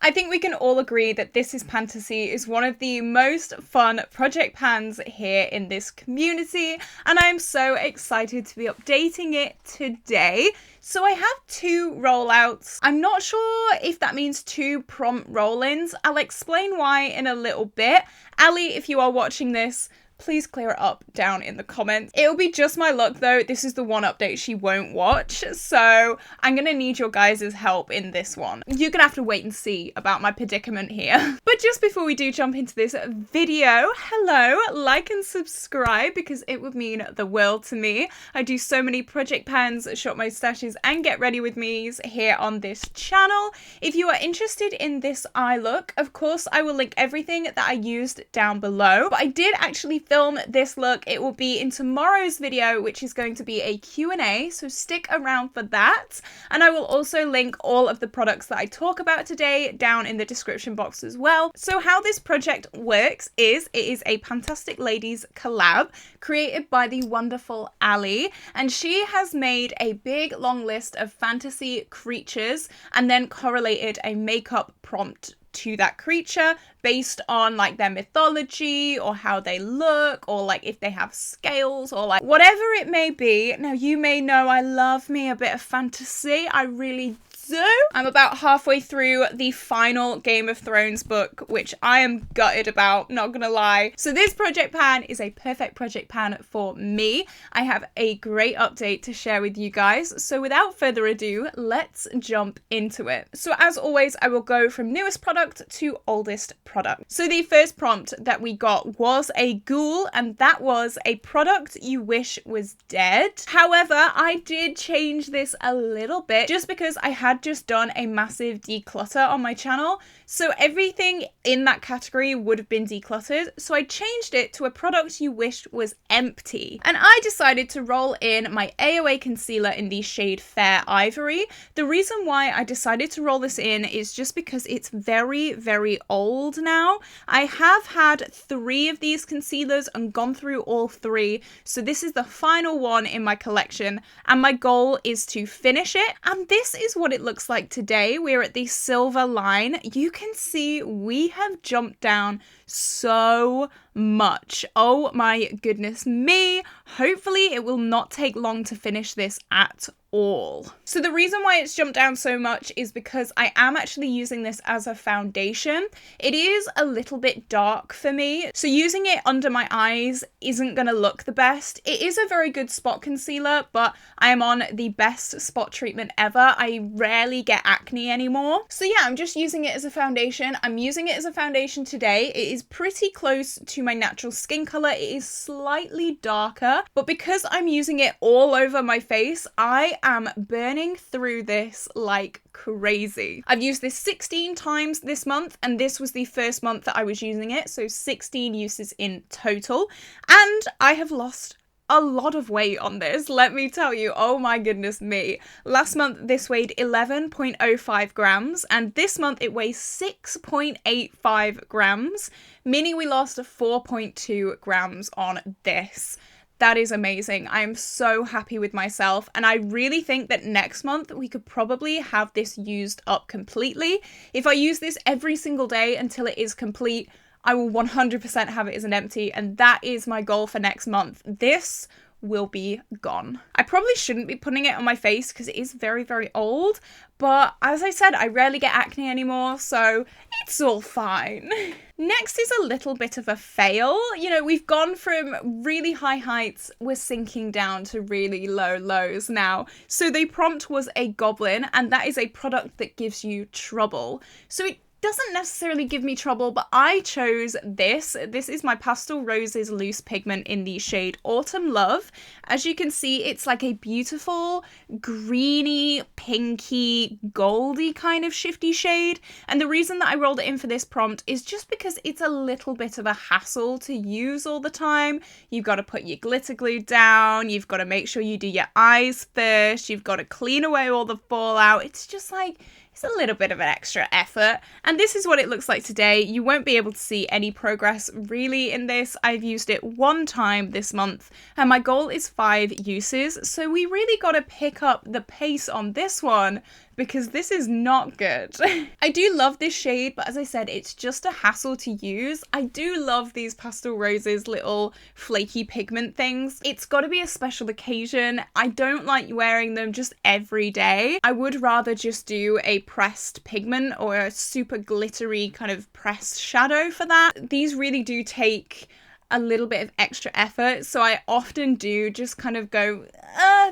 I think we can all agree that This Is Fantasy is one of the most fun project pans here in this community, and I am so excited to be updating it today. So I have 2 rollouts. I'm not sure if that means 2 prompt roll-ins. I'll explain why in a little bit. Ali, if you are watching this, please clear it up down in the comments. It'll be just my luck though. This is the one update she won't watch, so I'm gonna need your guys' help in this one. You're gonna have to wait and see about my predicament here. But just before we do jump into this video, hello, like and subscribe because it would mean the world to me. I do so many project pans, shop my stashes and get ready with me's here on this channel. If you are interested in this eye look, of course I will link everything that I used down below, but I did actually film this look. It will be in tomorrow's video, which is going to be a Q&A, so stick around for that. And I will also link all of the products that I talk about today down in the description box as well. So how this project works is it is a Fantastic Ladies collab created by the wonderful Ali, and she has made a big long list of fantasy creatures and then correlated a makeup prompt to that creature based on like their mythology or how they look or like if they have scales or like whatever it may be. Now you may know I love me a bit of fantasy, I really do. I'm about halfway through the final Game of Thrones book, which I am gutted about, not gonna lie. So this project pan is a perfect project pan for me. I have a great update to share with you guys. So without further ado, let's jump into it. So as always, I will go from newest product to oldest product. So the first prompt that we got was a Ghoul, and that was a product you wish was dead. However, I did change this a little bit just because I had just done a massive declutter on my channel, so everything in that category would have been decluttered, so I changed it to a product you wished was empty. And I decided to roll in my AOA Concealer in the shade Fair Ivory. The reason why I decided to roll this in is just because it's very, very old now. I have had 3 of these concealers and gone through all 3, so this is the final one in my collection, and my goal is to finish it. And this is what it looks like today. We're at the silver line. You can see we have jumped down so much. Oh my goodness me. Hopefully it will not take long to finish this at all. So the reason why it's jumped down so much is because I am actually using this as a foundation. It is a little bit dark for me, so using it under my eyes isn't gonna look the best. It is a very good spot concealer, but I am on the best spot treatment ever. I rarely get acne anymore. So yeah, I'm just using it as a foundation. I'm using it as a foundation today. It is pretty close to my natural skin color. It is slightly darker, but because I'm using it all over my face, I am burning through this like crazy. I've used this 16 times this month, and this was the first month that I was using it, so 16 uses in total, and I have lost a lot of weight on this, let me tell you. Oh my goodness me. Last month this weighed 11.05 grams, and this month it weighs 6.85 grams, meaning we lost 4.2 grams on this. That is amazing. I am so happy with myself, and I really think that next month we could probably have this used up completely. If I use this every single day until it is complete, I will 100% have it as an empty, and that is my goal for next month. This will be gone. I probably shouldn't be putting it on my face because it is very, very old, but as I said, I rarely get acne anymore, so it's all fine. Next is a little bit of a fail. You know, we've gone from really high heights, we're sinking down to really low lows now. So the prompt was a Goblin, and that is a product that gives you trouble. So it doesn't necessarily give me trouble, but I chose this. This is my Pastel Roses loose pigment in the shade Autumn Love. As you can see, it's like a beautiful greeny, pinky, goldy kind of shifty shade. And the reason that I rolled it in for this prompt is just because it's a little bit of a hassle to use all the time. You've got to put your glitter glue down. You've got to make sure you do your eyes first. You've got to clean away all the fallout. It's just like, it's a little bit of an extra effort, and this is what it looks like today. You won't be able to see any progress really in this. I've used it 1 time this month, and my goal is 5 uses, so we really got to pick up the pace on this one because this is not good. I do love this shade, but as I said, it's just a hassle to use. I do love these Pastel Roses little flaky pigment things. It's got to be a special occasion. I don't like wearing them just every day. I would rather just do a pressed pigment or a super glittery kind of pressed shadow for that. These really do take a little bit of extra effort, so I often do just kind of go,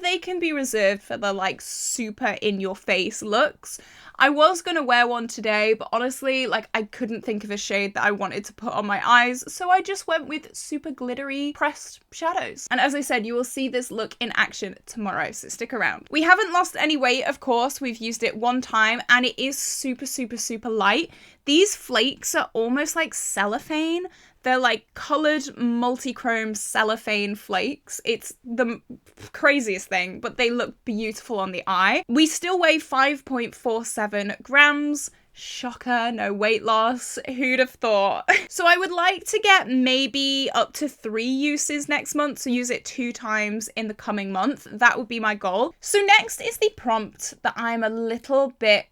they can be reserved for the like super in your face looks. I was gonna wear one today, but honestly, like, I couldn't think of a shade that I wanted to put on my eyes, so I just went with super glittery pressed shadows. And as I said, you will see this look in action tomorrow, so stick around. We haven't lost any weight, of course. We've used it one time, and it is super, super, super light. These flakes are almost like cellophane. They're like coloured multi-chrome cellophane flakes. It's the craziest thing, but they look beautiful on the eye. We still weigh 5.47 grams. Shocker, no weight loss. Who'd have thought? So I would like to get maybe up to 3 uses next month, so use it 2 times in the coming month. That would be my goal. So next is the prompt that I'm a little bit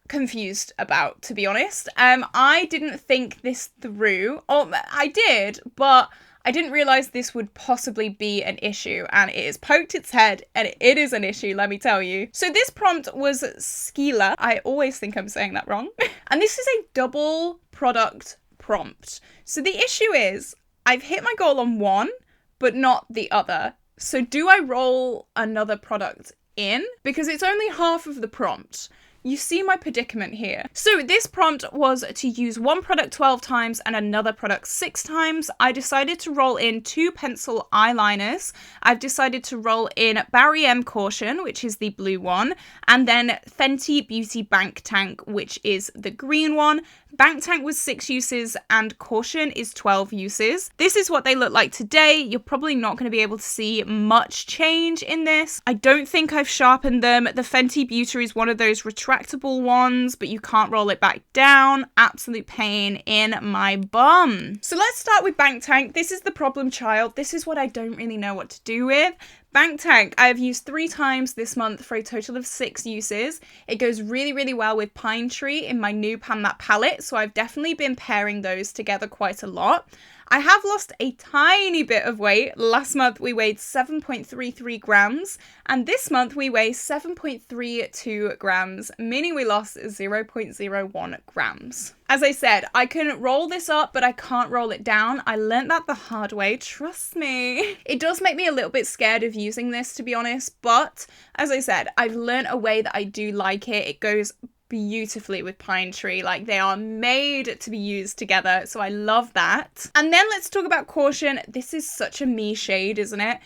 confused about, to be honest. I didn't think this through. Oh, I did, but I didn't realize this would possibly be an issue, and it has poked its head, and it is an issue, let me tell you. So this prompt was Skeeler. I always think I'm saying that wrong. And this is a double product prompt. So the issue is I've hit my goal on one, but not the other. So do I roll another product in? Because it's only half of the prompt. You see my predicament here. So this prompt was to use one product 12 times and another product 6 times. I decided to roll in 2 pencil eyeliners. I've decided to roll in Barry M Caution, which is the blue one, and then Fenty Beauty Bank Tank, which is the green one. Bank Tank was 6 uses and Caution is 12 uses. This is what they look like today. You're probably not going to be able to see much change in this. I don't think I've sharpened them. The Fenty Beauty is one of those retractable ones, but you can't roll it back down. Absolute pain in my bum. So let's start with Bank Tank. This is the problem child. This is what I don't really know what to do with. Bank Tank, I have used 3 times this month for a total of 6 uses. It goes really, really well with Pine Tree in my new Pan That palette, so I've definitely been pairing those together quite a lot. I have lost a tiny bit of weight. Last month we weighed 7.33 grams, and this month we weigh 7.32 grams, meaning we lost 0.01 grams. As I said, I can roll this up, but I can't roll it down. I learned that the hard way, trust me. It does make me a little bit scared of using this, to be honest, but as I said, I've learned a way that I do like it. It goes beautifully with Pine Tree. Like, they are made to be used together, so I love that. And then let's talk about Caution. This is such a me shade, isn't it?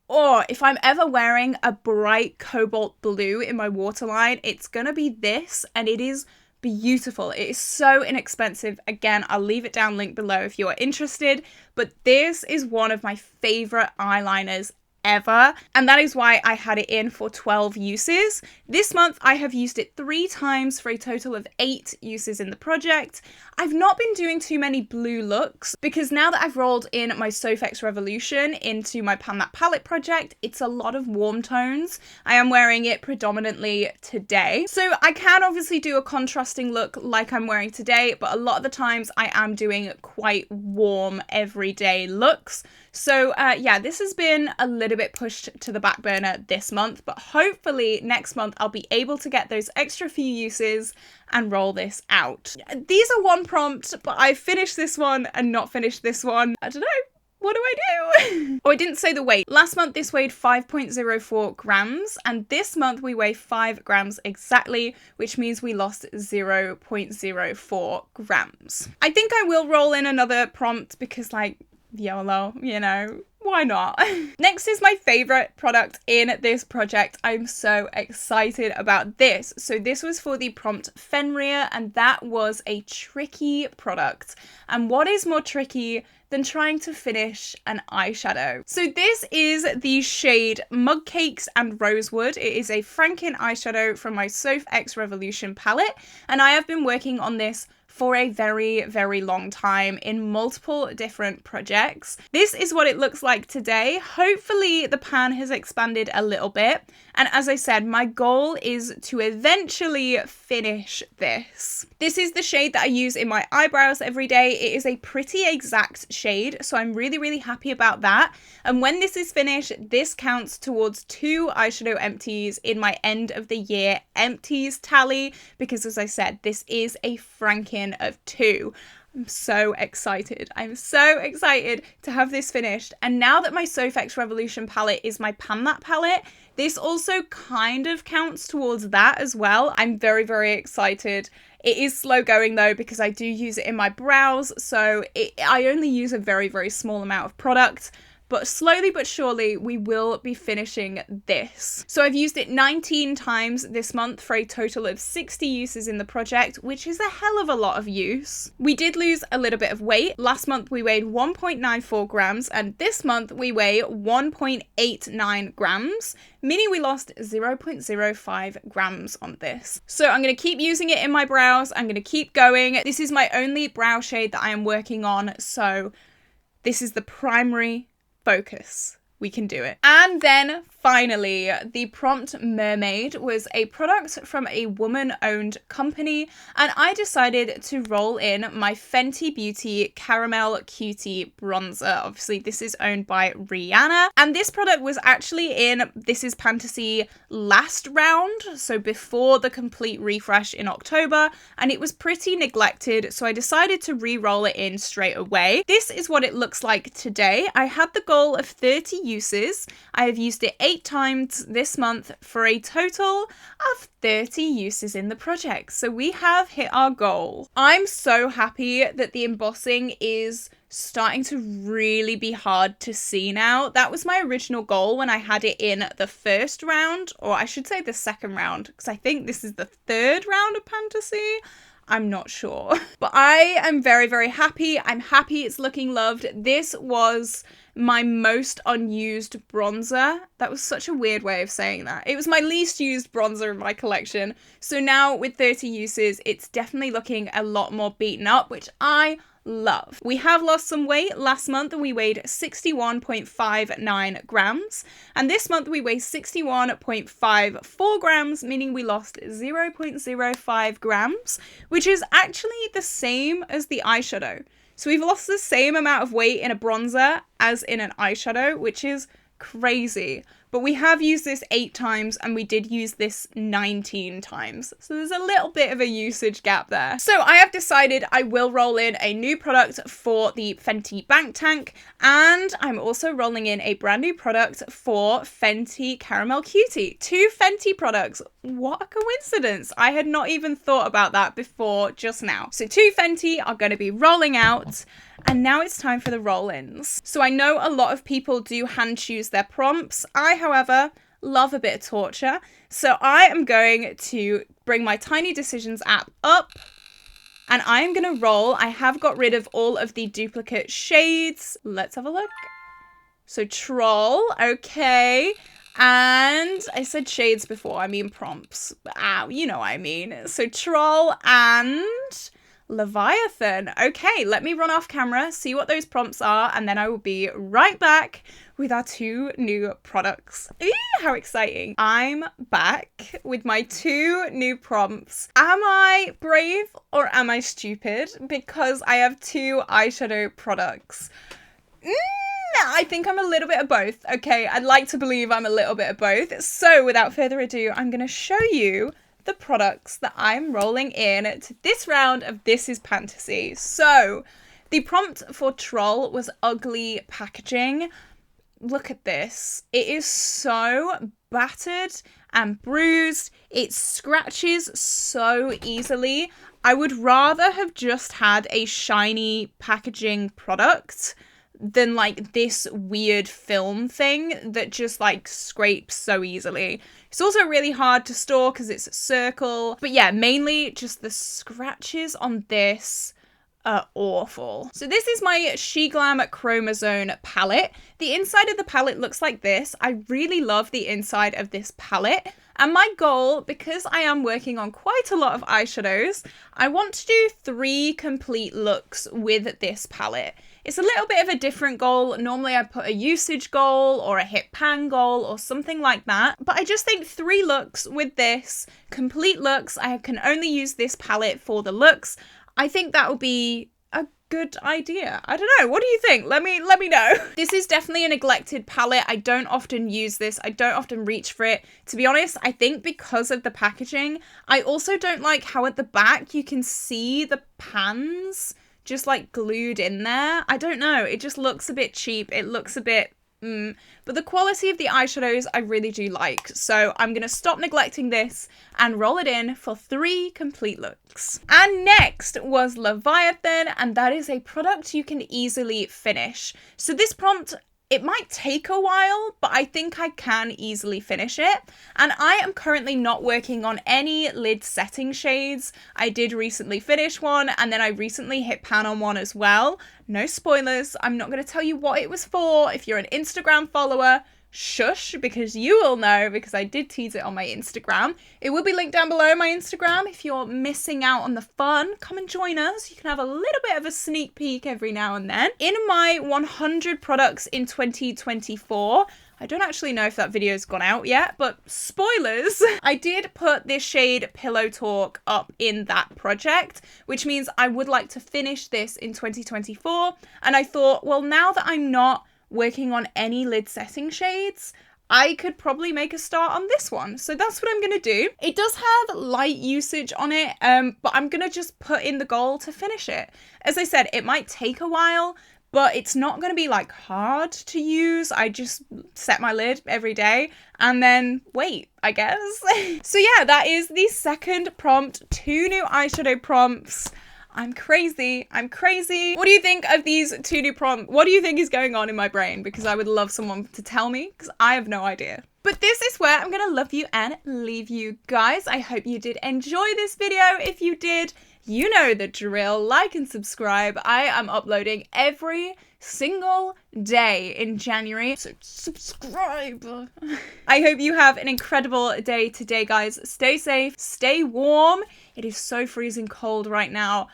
Or if I'm ever wearing a bright cobalt blue in my waterline, it's gonna be this, and it is beautiful. It is so inexpensive. Again, I'll leave it down linked below if you're interested, but this is one of my favorite eyeliners ever, and that is why I had it in for 12 uses. This month I have used it 3 times for a total of 8 uses in the project. I've not been doing too many blue looks because now that I've rolled in my Soph X Revolution into my Pan That palette project, it's a lot of warm tones. I am wearing it predominantly today, so I can obviously do a contrasting look like I'm wearing today, but a lot of the times I am doing quite warm everyday looks. So yeah, this has been a little bit pushed to the back burner this month, but hopefully next month I'll be able to get those extra few uses and roll this out. These are one prompt, but I finished this one and not finished this one. I don't know. What do I do? Oh, I didn't say the weight. Last month this weighed 5.04 grams, and this month we weigh 5 grams exactly, which means we lost 0.04 grams. I think I will roll in another prompt because, like, YOLO, you know, why not? Next is my favorite product in this project. I'm so excited about this. So this was for the prompt Fenrir, and that was a tricky product. And what is more tricky than trying to finish an eyeshadow? So this is the shade Mug Cakes and Rosewood. It is a Franken eyeshadow from my Soph X Revolution palette, and I have been working on this for a very, very long time in multiple different projects. This is what it looks like today. Hopefully the pan has expanded a little bit. And as I said, my goal is to eventually finish this. This is the shade that I use in my eyebrows every day. It is a pretty exact shade, so I'm really, really happy about that. And when this is finished, this counts towards 2 eyeshadow empties in my end of the year empties tally, because as I said, this is a Franken of 2. I'm so excited. I'm so excited to have this finished. And now that my Soph X Revolution palette is my Pan Matte palette, this also kind of counts towards that as well. I'm very, very excited. It is slow going though, because I do use it in my brows, so I only use a very, very small amount of product. But slowly but surely, we will be finishing this. So I've used it 19 times this month for a total of 60 uses in the project, which is a hell of a lot of use. We did lose a little bit of weight. Last month we weighed 1.94 grams, and this month we weigh 1.89 grams, meaning we lost 0.05 grams on this. So I'm going to keep using it in my brows. I'm going to keep going. This is my only brow shade that I am working on, so this is the primary focus. We can do it. And then finally, the Prompt Mermaid was a product from a woman-owned company, and I decided to roll in my Fenty Beauty Caramel Cutie Bronzer. Obviously, this is owned by Rihanna, and this product was actually in This Is Fantasy last round, so before the complete refresh in October, and it was pretty neglected, so I decided to re-roll it in straight away. This is what it looks like today. I had the goal of 30 uses. I have used it 8 times this month for a total of 30 uses in the project. So we have hit our goal. I'm so happy that the embossing is starting to really be hard to see now. That was my original goal when I had it in the first round, or I should say the second round, because I think this is the third round of Fantasy. I'm not sure. But I am very, very happy. I'm happy it's looking loved. This was my most unused bronzer. That was such a weird way of saying that. It was my least used bronzer in my collection. So now with 30 uses, it's definitely looking a lot more beaten up, which I love. We have lost some weight. Last month we weighed 61.59 grams, and this month we weigh 61.54 grams, meaning we lost 0.05 grams, which is actually the same as the eyeshadow. So we've lost the same amount of weight in a bronzer as in an eyeshadow, which is crazy. But we have used this 8 times, and we did use this 19 times. So there's a little bit of a usage gap there. So I have decided I will roll in a new product for the Fenty Bank Tank, and I'm also rolling in a brand new product for Fenty Caramel Cutie. 2 Fenty products. What a coincidence. I had not even thought about that before just now. So 2 Fenty are going to be rolling out. And now it's time for the roll-ins. So I know a lot of people do hand choose their prompts. I, however, love a bit of torture. So I am going to bring my Tiny Decisions app up, and I am going to roll. I have got rid of all of the duplicate shades. Let's have a look. So Troll, okay. And I said shades before, I mean prompts. Ow, you know what I mean. So Troll and Leviathan. Okay, let me run off camera, see what those prompts are, and then I will be right back with our 2 new products. Eee, how exciting. I'm back with my 2 new prompts. Am I brave or am I stupid? Because I have 2 eyeshadow products. I think I'm a little bit of both. Okay, I'd like to believe I'm a little bit of both. So without further ado, I'm going to show you the products that I'm rolling in to this round of This Is Fantasy. So the prompt for Troll was ugly packaging. Look at this. It is so battered and bruised. It scratches so easily. I would rather have just had a shiny packaging product than like this weird film thing that just like scrapes so easily. It's also really hard to store because it's a circle. But yeah, mainly just the scratches on this are awful. So this is my She Glam Chromazone palette. The inside of the palette looks like this. I really love the inside of this palette. And my goal, because I am working on quite a lot of eyeshadows, I want to do 3 complete looks with this palette. It's a little bit of a different goal. Normally I put a usage goal or a hit pan goal or something like that. But I just think 3 looks with this, complete looks. I can only use this palette for the looks. I think that will be a good idea. I don't know. What do you think? Let me know. This is definitely a neglected palette. I don't often use this. I don't often reach for it. To be honest, I think because of the packaging, I also don't like how at the back you can see the pans just like glued in there. I don't know. It just looks a bit cheap. It looks a bit but the quality of the eyeshadows I really do like. So I'm going to stop neglecting this and roll it in for 3 complete looks. And next was Leviathan, and that is a product you can easily finish. So this prompt, it might take a while, but I think I can easily finish it. And I am currently not working on any lid setting shades. I did recently finish one, and then I recently hit pan on one as well. No spoilers. I'm not going to tell you what it was for. If you're an Instagram follower, shush, because you will know, because I did tease it on my Instagram. It will be linked down below my Instagram. If you're missing out on the fun, come and join us. You can have a little bit of a sneak peek every now and then. In my 100 products in 2024, I don't actually know if that video's gone out yet, but spoilers, I did put this shade Pillow Talk up in that project, which means I would like to finish this in 2024. And I thought, well, now that I'm not working on any lid setting shades, I could probably make a start on this one. So that's what I'm going to do. It does have light usage on it, but I'm going to just put in the goal to finish it. As I said, it might take a while, but it's not going to be like hard to use. I just set my lid every day and then wait, I guess. So yeah, that is the second prompt, 2 new eyeshadow prompts. I'm crazy. I'm crazy. What do you think of these 2 new prompts? What do you think is going on in my brain? Because I would love someone to tell me, because I have no idea. But this is where I'm going to love you and leave you guys. I hope you did enjoy this video. If you did, you know the drill. Like and subscribe. I am uploading every single day in January, so subscribe. I hope you have an incredible day today, guys. Stay safe, stay warm. It is so freezing cold right now.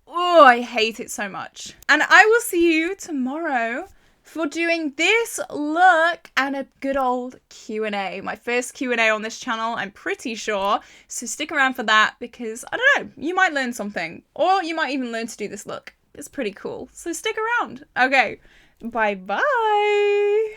Oh, I hate it so much. And I will see you tomorrow for doing this look and a good old Q&A. My first Q&A on this channel, I'm pretty sure. So stick around for that, because, I don't know, you might learn something. Or you might even learn to do this look. It's pretty cool. So stick around. Okay, bye-bye.